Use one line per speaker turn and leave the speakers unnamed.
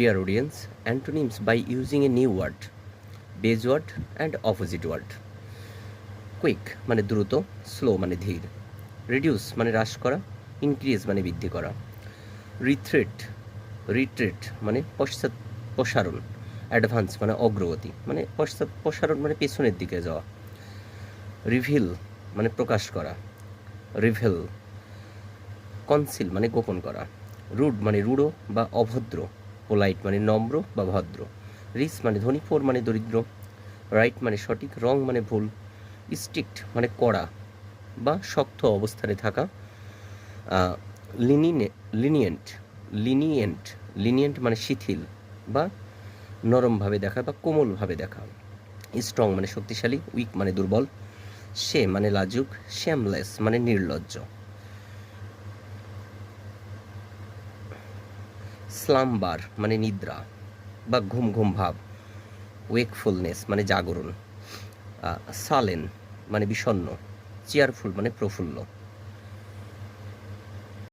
Dear audience, antonyms by using a new word, base word and opposite word. Quick মানে দ্রুত, slow মানে ধীর, reduce মানে হ্রাস করা, ইনক্রিজ মানে বৃদ্ধি করা, রিট্রিট মানে পশ্চাৎপসারণ, অ্যাডভান্স মানে অগ্রগতি মানে পশ্চাৎপসারণ মানে পেছনের দিকে যাওয়া, রিভিল মানে প্রকাশ করা, রিভেল, কনসিল মানে গোপন করা, রুড মানে রূঢ় বা অভদ্র, পোলাইট মানে নম্র বা ভদ্র, রিচ মানে ধনী, পোর মানে দরিদ্র, রাইট মানে সঠিক, রং মানে ভুল, স্ট্রিক্ট মানে কড়া বা শক্ত অবস্থানে থাকা, লিনিয়েন্ট মানে শিথিল বা নরমভাবে দেখা বা কোমলভাবে দেখা, স্ট্রং মানে শক্তিশালী, উইক মানে দুর্বল, সে মানে লাজুক, শ্যামলেস মানে নির্লজ্জ, স্লাম্বার মানে নিদ্রা বা ঘুম ঘুম ভাব, ওয়েকফুলনেস মানে জাগরণ, সালেন মানে বিষণ্ণ, চেয়ারফুল মানে প্রফুল্ল।